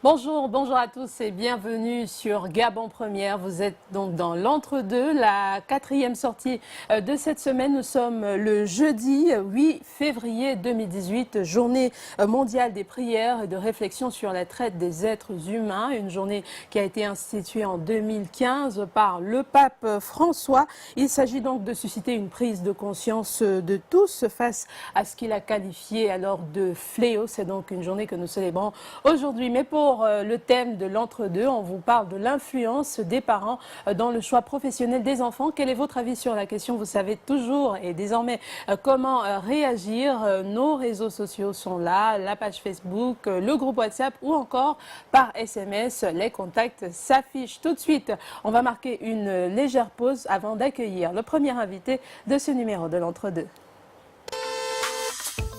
Bonjour, bonjour à tous et bienvenue sur Gabon Première. Vous êtes donc dans l'entre-deux, la quatrième sortie de cette semaine. Nous sommes le jeudi 8 février 2018, journée mondiale des prières et de réflexion sur la traite des êtres humains. Une journée qui a été instituée en 2015 par le pape François. Il s'agit donc de susciter une prise de conscience de tous face à ce qu'il a qualifié alors de fléau. C'est donc une journée que nous célébrons aujourd'hui. Mais pour le thème de l'entre-deux, on vous parle de l'influence des parents dans le choix professionnel des enfants. Quel est votre avis sur la question? Vous savez toujours et désormais comment réagir. Nos réseaux sociaux sont là, la page Facebook, le groupe WhatsApp ou encore par SMS. Les contacts s'affichent tout de suite. On va marquer une légère pause avant d'accueillir le premier invité de ce numéro de l'entre-deux.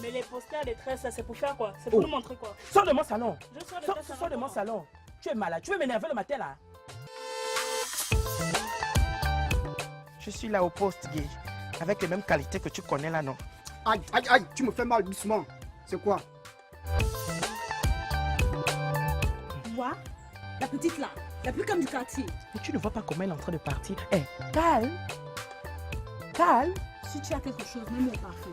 Mais les posters, les tresses, c'est pour faire quoi? C'est pour nous montrer quoi? Sors de mon salon. Je sors de Sors de mon salon. Tu es malade. Tu veux m'énerver le matin là? Je suis là au poste gay. Avec les mêmes qualités que tu connais là, non? Aïe, aïe, aïe, tu me fais mal doucement. C'est quoi? Moi, la petite là, la plus comme du quartier. Mais tu ne vois pas comment elle est en train de partir. Eh, calme. Calme. Si tu as quelque chose, mets-moi au parfum.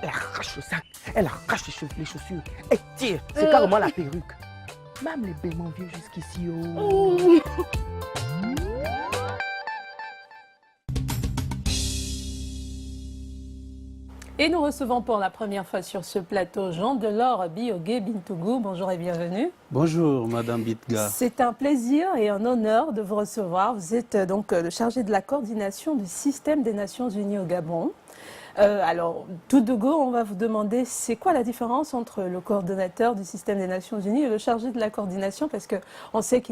Elle arrache le sac. Elle arrache les chaussures. Elle tire. C'est carrément la perruque. Même les baiements viennent jusqu'ici. Oh. Et nous recevons pour la première fois sur ce plateau Jean-Delors Biogué Bintougou. Bonjour et bienvenue. Bonjour Madame Bitga. C'est un plaisir et un honneur de vous recevoir. Vous êtes donc le chargé de la coordination du système des Nations Unies au Gabon. Alors, tout de go, on va vous demander c'est quoi la différence entre le coordonnateur du système des Nations Unies et le chargé de la coordination, parce qu'on sait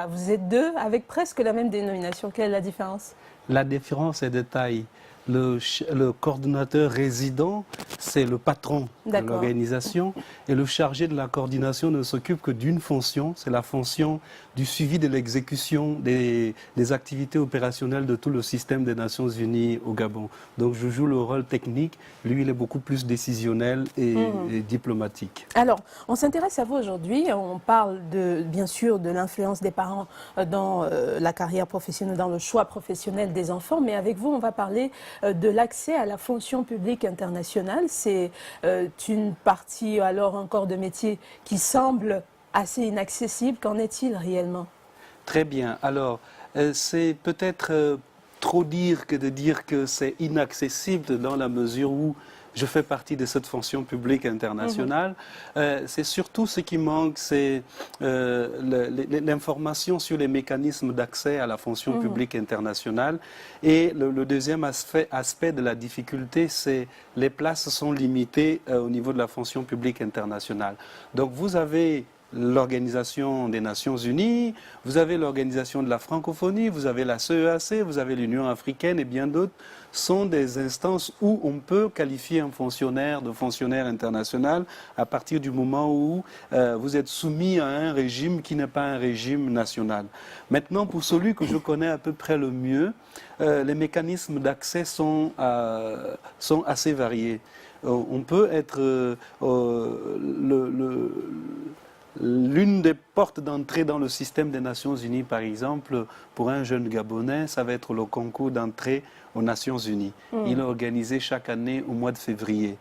vous êtes deux avec presque la même dénomination. Quelle est la différence? La différence est de taille. Le coordonnateur résident, c'est le patron de l'organisation, et le chargé de la coordination ne s'occupe que d'une fonction, c'est la fonction du suivi de l'exécution des activités opérationnelles de tout le système des Nations Unies au Gabon. Donc je joue le rôle technique, lui il est beaucoup plus décisionnel et diplomatique. Alors, on s'intéresse à vous aujourd'hui, on parle bien sûr de l'influence des parents dans la carrière professionnelle, dans le choix professionnel des enfants, mais avec vous on va parler de l'accès à la fonction publique internationale. C'est une partie alors encore de métier qui semble assez inaccessible. Qu'en est-il réellement? Très bien. Alors, c'est peut-être trop dire que de dire que c'est inaccessible dans la mesure où je fais partie de cette fonction publique internationale. C'est surtout ce qui manque, c'est l'information sur les mécanismes d'accès à la fonction publique internationale. Et le deuxième aspect de la difficulté, c'est les places sont limitées au niveau de la fonction publique internationale. Donc vous avez l'Organisation des Nations Unies, vous avez l'Organisation de la Francophonie, vous avez la CEAC, vous avez l'Union africaine et bien d'autres, sont des instances où on peut qualifier un fonctionnaire de fonctionnaire international à partir du moment où vous êtes soumis à un régime qui n'est pas un régime national. Maintenant, pour celui que je connais à peu près le mieux, les mécanismes d'accès sont assez variés. On peut être l'une des portes d'entrée dans le système des Nations Unies, par exemple, pour un jeune Gabonais, ça va être le concours d'entrée aux Nations Unies. Il est organisé chaque année au mois de février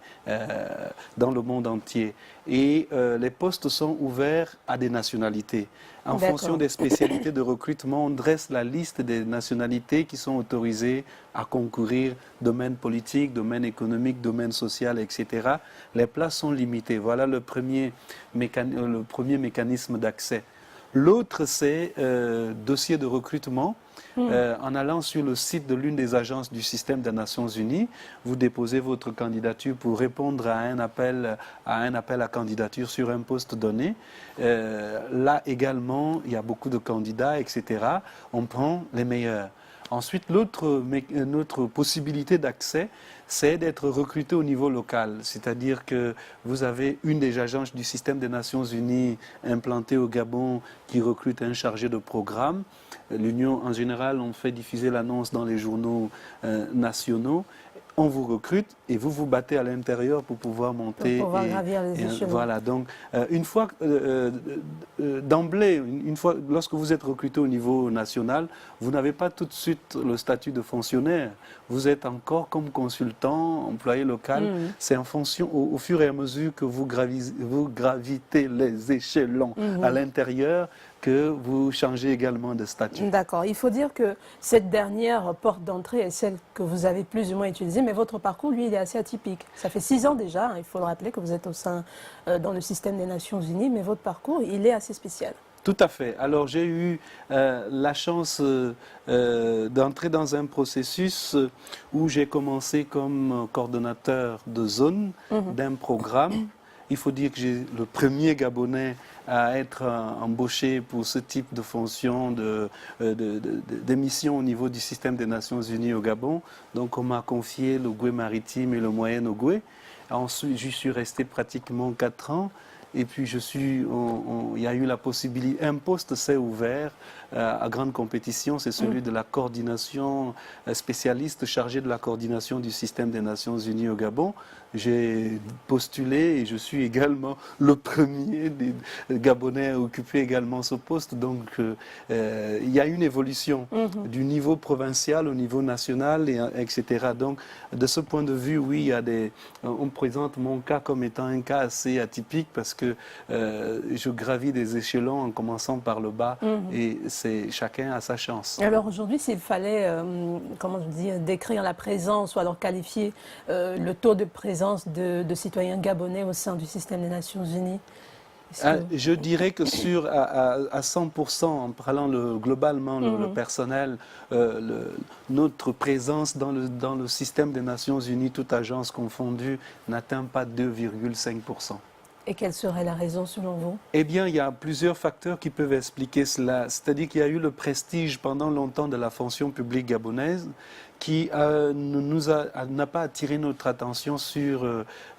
dans le monde entier. Et les postes sont ouverts à des nationalités. En fonction des spécialités de recrutement, on dresse la liste des nationalités qui sont autorisées à concourir, domaine politique, domaine économique, domaine social, etc. Les places sont limitées. Voilà le premier mécanisme d'accès. L'autre, c'est dossier de recrutement. En allant sur le site de l'une des agences du système des Nations Unies, vous déposez votre candidature pour répondre à un appel à candidature sur un poste donné. Là également, il y a beaucoup de candidats, etc. On prend les meilleurs. Ensuite, l'autre possibilité d'accès, c'est d'être recruté au niveau local. C'est-à-dire que vous avez une des agences du système des Nations Unies implantée au Gabon qui recrute un chargé de programme. L'Union, en général, on fait diffuser l'annonce dans les journaux nationaux. On vous recrute et vous vous battez à l'intérieur pour pouvoir monter. Pour pouvoir gravir les échelons. Voilà, donc une fois, d'emblée, une fois, lorsque vous êtes recruté au niveau national, vous n'avez pas tout de suite le statut de fonctionnaire. Vous êtes encore comme consultant, employé local. C'est en fonction, au fur et à mesure que vous gravitez les échelons à l'intérieur, que vous changez également de statut. D'accord. Il faut dire que cette dernière porte d'entrée est celle que vous avez plus ou moins utilisée, mais votre parcours, lui, il est assez atypique. Ça fait 6 ans déjà, hein, il faut le rappeler, que vous êtes au sein dans le système des Nations Unies, mais votre parcours, il est assez spécial. Tout à fait. Alors j'ai eu la chance d'entrer dans un processus où j'ai commencé comme coordonnateur de zone d'un programme. Il faut dire que j'ai le premier Gabonais à être embauché pour ce type de fonction de mission au niveau du système des Nations Unies au Gabon. Donc on m'a confié le Goué maritime et le moyen Ogoué. Ensuite, j'y suis resté pratiquement 4 ans. Et puis il y a eu la possibilité, un poste s'est ouvert à grande compétition, c'est celui de la coordination spécialiste chargé de la coordination du système des Nations Unies au Gabon. J'ai postulé et je suis également le premier des Gabonais à occuper également ce poste. Donc il y a une évolution du niveau provincial au niveau national, etc. Donc de ce point de vue, oui, on présente mon cas comme étant un cas assez atypique parce que je gravis des échelons en commençant par le bas et chacun a sa chance. Alors aujourd'hui, s'il fallait, comment je dis, décrire la présence ou alors qualifier le taux de présence de citoyens gabonais au sein du système des Nations Unies, je dirais que à 100%, en parlant globalement le personnel, notre présence dans le système des Nations Unies, toute agence confondue, n'atteint pas 2,5%. Et quelle serait la raison selon vous? Eh bien, il y a plusieurs facteurs qui peuvent expliquer cela. C'est-à-dire qu'il y a eu le prestige pendant longtemps de la fonction publique gabonaise qui n'a pas attiré notre attention sur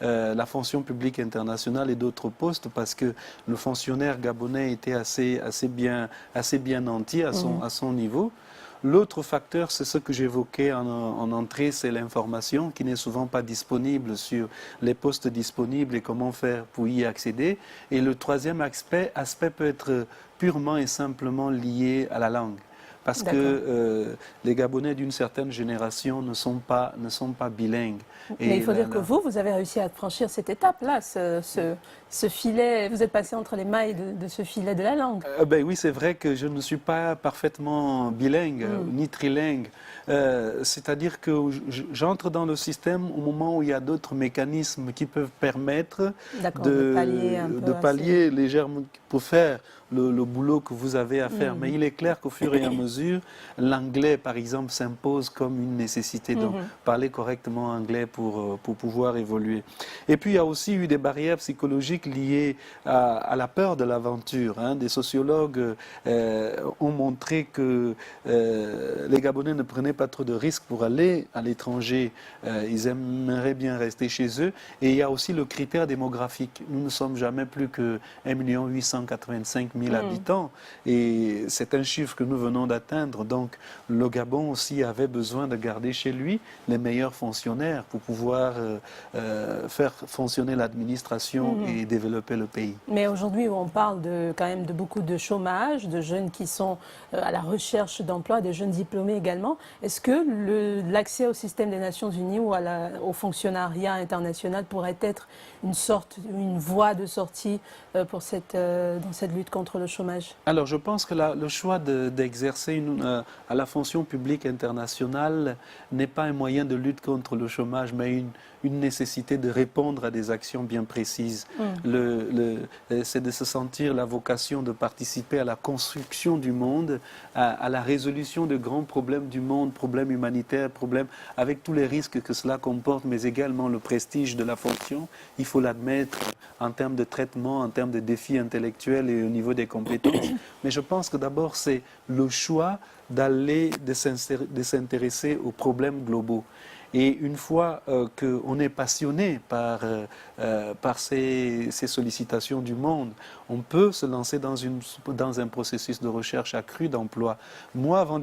la fonction publique internationale et d'autres postes parce que le fonctionnaire gabonais était assez bien nanti à son niveau. L'autre facteur, c'est ce que j'évoquais en entrée, c'est l'information qui n'est souvent pas disponible sur les postes disponibles et comment faire pour y accéder. Et le troisième aspect peut être purement et simplement lié à la langue. Parce que les Gabonais d'une certaine génération ne sont pas bilingues. Mais il faut dire que vous avez réussi à franchir cette étape-là, ce filet, vous êtes passé entre les mailles de ce filet de la langue. Oui, c'est vrai que je ne suis pas parfaitement bilingue, ni trilingue. C'est-à-dire que j'entre dans le système au moment où il y a d'autres mécanismes qui peuvent permettre de pallier légèrement pour faire le boulot que vous avez à faire. Mais il est clair qu'au fur et à mesure, l'anglais, par exemple, s'impose comme une nécessité. Donc, parler correctement anglais pour pouvoir évoluer. Et puis, il y a aussi eu des barrières psychologiques liées à la peur de l'aventure. Des sociologues ont montré que les Gabonais ne prenaient pas trop de risques pour aller à l'étranger. Ils aimeraient bien rester chez eux. Et il y a aussi le critère démographique. Nous ne sommes jamais plus que 1 885 000 habitants. Et c'est un chiffre que nous venons d'atteindre. Donc, le Gabon aussi avait besoin de garder chez lui les meilleurs fonctionnaires pour pouvoir faire fonctionner l'administration et développer le pays. Mais aujourd'hui, on parle quand même de beaucoup de chômage, de jeunes qui sont à la recherche d'emploi, des jeunes diplômés également. Est-ce que l'accès au système des Nations Unies ou au fonctionnariat international pourrait être une voie de sortie dans cette lutte contre le chômage? Alors, je pense que le choix d'exercer à la fonction publique internationale n'est pas un moyen de lutte contre le chômage, mais une nécessité de répondre à des actions bien précises. C'est de se sentir la vocation de participer à la construction du monde, à la résolution de grands problèmes du monde, problèmes humanitaires, problèmes avec tous les risques que cela comporte, mais également le prestige de la fonction. Il faut l'admettre en termes de traitement, en termes de défis intellectuels et au niveau des compétences. Mais je pense que d'abord, c'est le choix de s'intéresser aux problèmes globaux. Et une fois qu'on est passionné par ces sollicitations du monde, on peut se lancer dans un processus de recherche accrue d'emploi. Moi, avant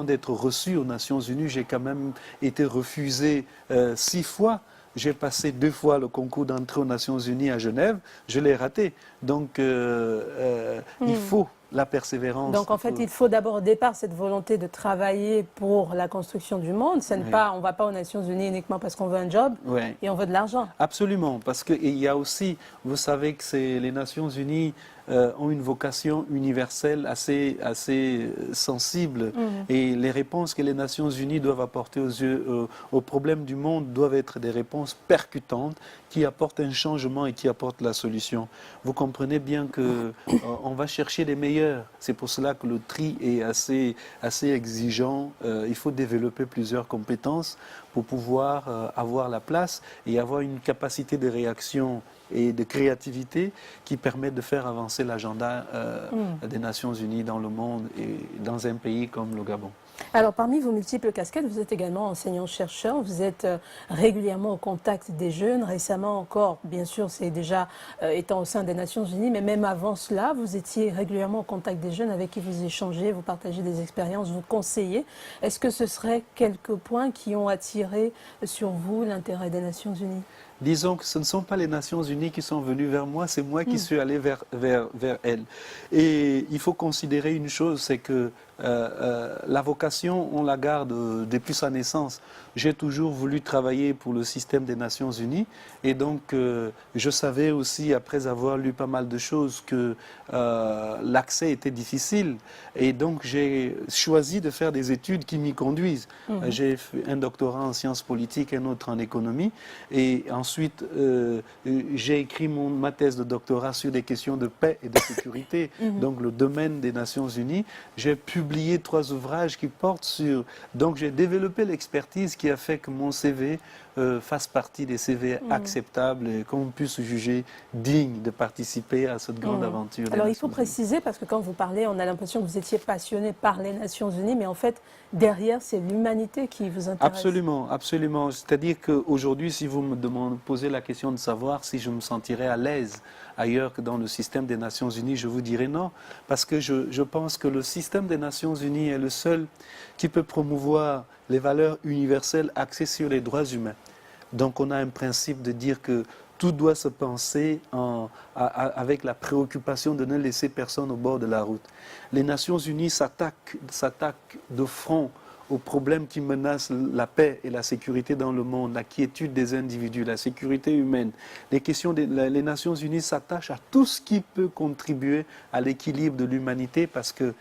d'être reçu aux Nations Unies, j'ai quand même été refusé 6 fois. J'ai passé 2 fois le concours d'entrée aux Nations Unies à Genève, je l'ai raté. Donc, il faut la persévérance. Donc en fait, il faut d'abord au départ cette volonté de travailler pour la construction du monde. On ne va pas aux Nations Unies uniquement parce qu'on veut un job et on veut de l'argent. Absolument, parce qu'il y a aussi, vous savez que les Nations Unies ont une vocation universelle assez sensible et les réponses que les Nations Unies doivent apporter aux problèmes du monde doivent être des réponses percutantes qui apportent un changement et qui apportent la solution. Vous comprenez bien qu'on va chercher les meilleurs. C'est pour cela que le tri est assez exigeant. Il faut développer plusieurs compétences pour pouvoir avoir la place et avoir une capacité de réaction et de créativité qui permettent de faire avancer l'agenda des Nations Unies dans le monde et dans un pays comme le Gabon. Alors, parmi vos multiples casquettes, vous êtes également enseignant-chercheur, vous êtes régulièrement au contact des jeunes, récemment encore, bien sûr, c'est déjà étant au sein des Nations Unies, mais même avant cela, vous étiez régulièrement au contact des jeunes avec qui vous échangez, vous partagez des expériences, vous conseillez. Est-ce que ce seraient quelques points qui ont attiré sur vous l'intérêt des Nations Unies ? Disons que ce ne sont pas les Nations Unies qui sont venues vers moi, c'est moi qui suis allé vers elles. Et il faut considérer une chose, c'est que la vocation, on la garde depuis sa naissance. J'ai toujours voulu travailler pour le système des Nations Unies et donc je savais aussi, après avoir lu pas mal de choses, que l'accès était difficile. Et donc j'ai choisi de faire des études qui m'y conduisent. J'ai fait un doctorat en sciences politiques, un autre en économie. Et ensuite, j'ai écrit ma thèse de doctorat sur des questions de paix et de sécurité, donc le domaine des Nations Unies. J'ai publié 3 ouvrages qui portent sur... Donc j'ai développé l'expertise qui a fait que mon CV fasse partie des CV acceptables et qu'on puisse juger digne de participer à cette grande aventure. Alors il faut préciser, parce que quand vous parlez, on a l'impression que vous étiez passionné par les Nations Unies, mais en fait, derrière, c'est l'humanité qui vous intéresse. Absolument, absolument. C'est-à-dire qu'aujourd'hui, si vous me posez la question de savoir si je me sentirais à l'aise ailleurs que dans le système des Nations Unies, je vous dirais non, parce que je pense que le système des Nations Unies est le seul qui peut promouvoir les valeurs universelles axées sur les droits humains. Donc on a un principe de dire que tout doit se penser avec la préoccupation de ne laisser personne au bord de la route. Les Nations Unies s'attaquent de front aux problèmes qui menacent la paix et la sécurité dans le monde, la quiétude des individus, la sécurité humaine. Les Nations Unies s'attachent à tout ce qui peut contribuer à l'équilibre de l'humanité parce que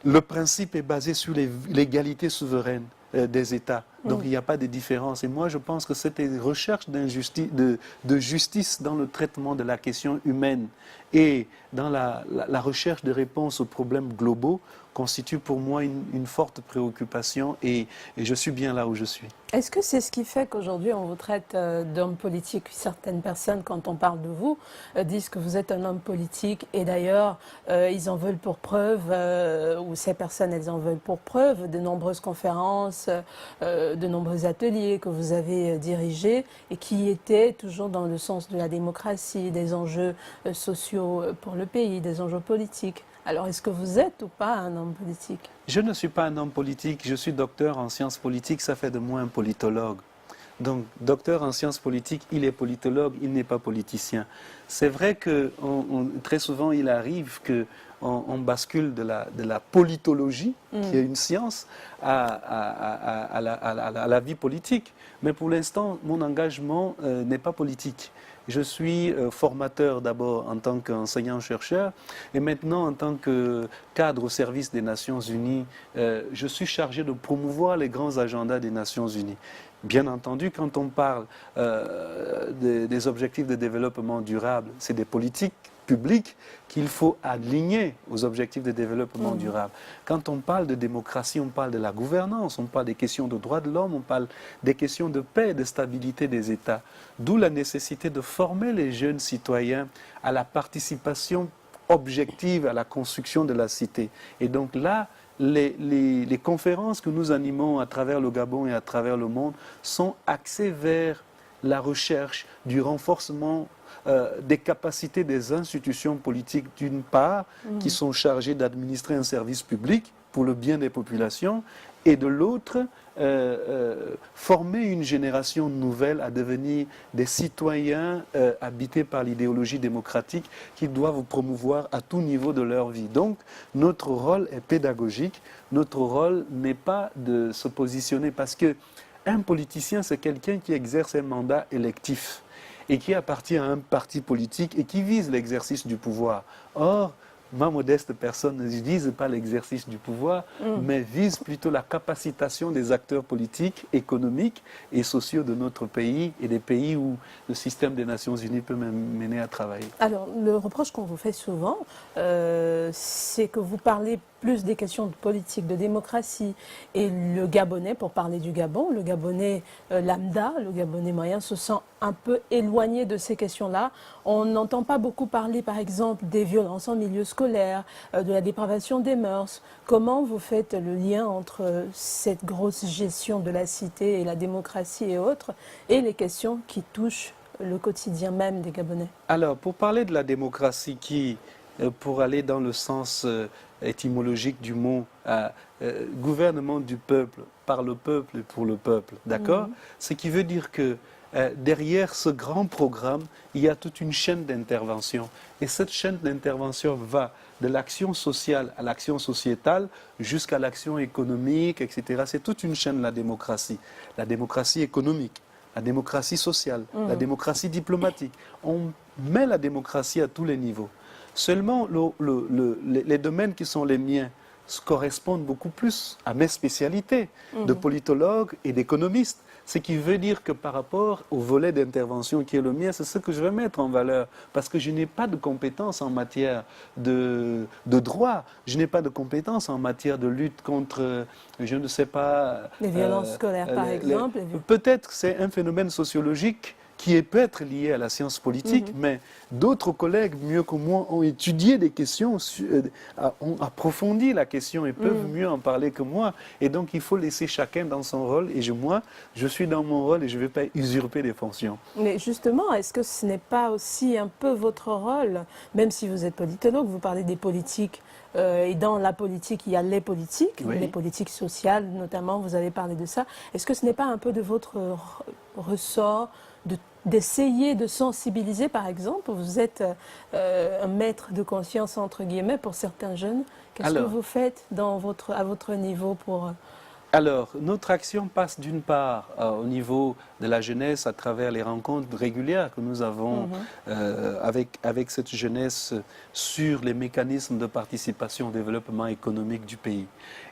le principe est basé sur l'égalité souveraine des États. Donc il n'y a pas de différence. Et moi je pense que cette recherche de justice dans le traitement de la question humaine et dans la recherche de réponses aux problèmes globaux constitue pour moi une forte préoccupation et je suis bien là où je suis. Est-ce que c'est ce qui fait qu'aujourd'hui on vous traite d'homme politique? Certaines personnes, quand on parle de vous, disent que vous êtes un homme politique et d'ailleurs ils en veulent pour preuve, ou ces personnes elles en veulent pour preuve, de nombreuses conférences, de nombreux ateliers que vous avez dirigés et qui étaient toujours dans le sens de la démocratie, des enjeux sociaux pour le pays, des enjeux politiques. Alors, est-ce que vous êtes ou pas un homme politique? Je ne suis pas un homme politique, je suis docteur en sciences politiques, ça fait de moi un politologue. Donc, docteur en sciences politiques, il est politologue, il n'est pas politicien. C'est vrai que très souvent, il arrive qu'on bascule de la politologie, qui est une science, à la vie politique. Mais pour l'instant, mon engagement n'est pas politique. Je suis formateur d'abord en tant qu'enseignant-chercheur et maintenant en tant que cadre au service des Nations Unies, je suis chargé de promouvoir les grands agendas des Nations Unies. Bien entendu, quand on parle des objectifs de développement durable, c'est des politiques publiques qu'il faut aligner aux objectifs de développement durable. Quand on parle de démocratie, on parle de la gouvernance, on parle des questions de droits de l'homme, on parle des questions de paix et de stabilité des États. D'où la nécessité de former les jeunes citoyens à la participation objective à la construction de la cité. Et donc là, les conférences que nous animons à travers le Gabon et à travers le monde sont axées vers la recherche du renforcement des capacités des institutions politiques, d'une part, qui sont chargées d'administrer un service public pour le bien des populations, et de l'autre, former une génération nouvelle à devenir des citoyens habités par l'idéologie démocratique qui doivent promouvoir à tout niveau de leur vie. Donc, notre rôle est pédagogique. Notre rôle n'est pas de se positionner parce que un politicien, c'est quelqu'un qui exerce un mandat électif et qui appartient à un parti politique et qui vise l'exercice du pouvoir. Or, ma modeste personne ne vise pas l'exercice du pouvoir, mais vise plutôt la capacitation des acteurs politiques, économiques et sociaux de notre pays et des pays où le système des Nations Unies peut mener à travailler. Alors, le reproche qu'on vous fait souvent, c'est que vous parlez plus des questions de politique, de démocratie. Et le Gabonais, pour parler du Gabon, le Gabonais lambda, le Gabonais moyen, se sent un peu éloigné de ces questions-là. On n'entend pas beaucoup parler, par exemple, des violences en milieu scolaire, de la dépravation des mœurs. Comment vous faites le lien entre cette grosse gestion de la cité et la démocratie et autres, et les questions qui touchent le quotidien même des Gabonais? Alors, pour parler de la démocratie qui, pour aller dans le sens étymologique du mot, gouvernement du peuple, par le peuple et pour le peuple, d'accord? Ce qui veut dire que derrière ce grand programme, il y a toute une chaîne d'intervention. Et cette chaîne d'intervention va de l'action sociale à l'action sociétale jusqu'à l'action économique, etc. C'est toute une chaîne, la démocratie économique, la démocratie sociale, la démocratie diplomatique. On met la démocratie à tous les niveaux. Seulement, les domaines qui sont les miens correspondent beaucoup plus à mes spécialités de politologue et d'économiste. Ce qui veut dire que par rapport au volet d'intervention qui est le mien, c'est ce que je vais mettre en valeur. Parce que je n'ai pas de compétences en matière de droit. Je n'ai pas de compétences en matière de lutte contre, je ne sais pas... Les violences scolaires, par exemple. Peut-être que c'est un phénomène sociologique qui peut être lié à la science politique, mais d'autres collègues, mieux que moi, ont étudié des questions, ont approfondi la question et peuvent mieux en parler que moi. Et donc, il faut laisser chacun dans son rôle. Et moi, je suis dans mon rôle et je ne vais pas usurper des fonctions. Mais justement, est-ce que ce n'est pas aussi un peu votre rôle, même si vous êtes politologue, vous parlez des politiques, et dans la politique, il y a les politiques sociales notamment, vous avez parlé de ça. Est-ce que ce n'est pas un peu de votre ressort d'essayer de sensibiliser, par exemple? Vous êtes un maître de conscience, entre guillemets, pour certains jeunes. Qu'est-ce que vous faites à votre niveau pour... Alors, notre action passe d'une part au niveau de la jeunesse à travers les rencontres régulières que nous avons avec cette jeunesse sur les mécanismes de participation au développement économique du pays.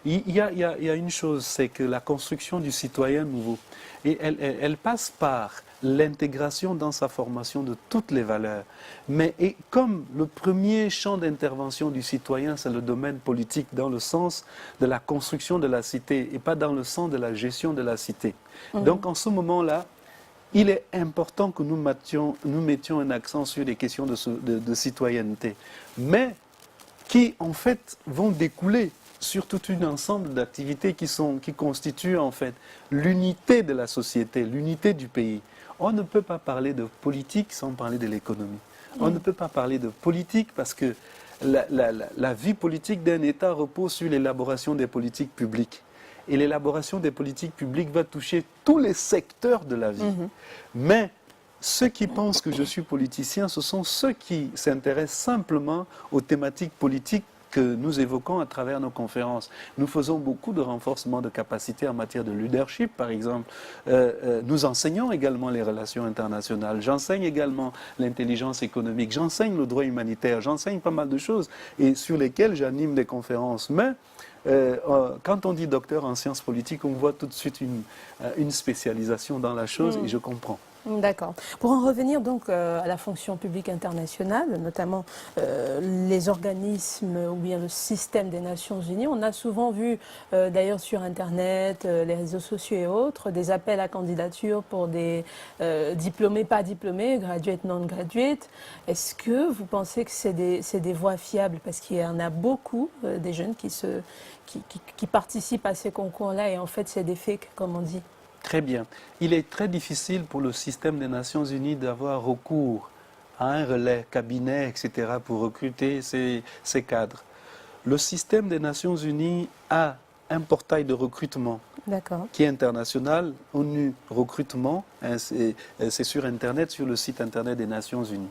Il y a une chose, c'est que la construction du citoyen nouveau, et elle passe par l'intégration dans sa formation de toutes les valeurs. Mais comme le premier champ d'intervention du citoyen, c'est le domaine politique dans le sens de la construction de la cité et pas dans le sens de la gestion de la cité. Donc en ce moment-là, il est important que nous mettions un accent sur des questions de citoyenneté, mais qui en fait vont découler sur tout un ensemble d'activités qui constituent en fait l'unité de la société, l'unité du pays. On ne peut pas parler de politique sans parler de l'économie. On ne peut pas parler de politique parce que la vie politique d'un État repose sur l'élaboration des politiques publiques. Et l'élaboration des politiques publiques va toucher tous les secteurs de la vie. Mais ceux qui pensent que je suis politicien, ce sont ceux qui s'intéressent simplement aux thématiques politiques que nous évoquons à travers nos conférences. Nous faisons beaucoup de renforcement de capacités en matière de leadership, par exemple. Nous enseignons également les relations internationales. J'enseigne également l'intelligence économique. J'enseigne le droit humanitaire. J'enseigne pas mal de choses et sur lesquelles j'anime des conférences. Mais quand on dit docteur en sciences politiques, on voit tout de suite une spécialisation dans la chose et je comprends. D'accord. Pour en revenir donc à la fonction publique internationale, notamment les organismes ou bien le système des Nations Unies, on a souvent vu d'ailleurs sur Internet, les réseaux sociaux et autres, des appels à candidature pour des diplômés, pas diplômés, graduates, non graduates. Est-ce que vous pensez que c'est des voies fiables? Parce qu'il y en a beaucoup des jeunes qui participent à ces concours-là et en fait c'est des fakes, comme on dit. Très bien. Il est très difficile pour le système des Nations Unies d'avoir recours à un relais, cabinet, etc. pour recruter ces cadres. Le système des Nations Unies a un portail de recrutement qui est international, ONU Recrutement, c'est sur Internet, sur le site Internet des Nations Unies.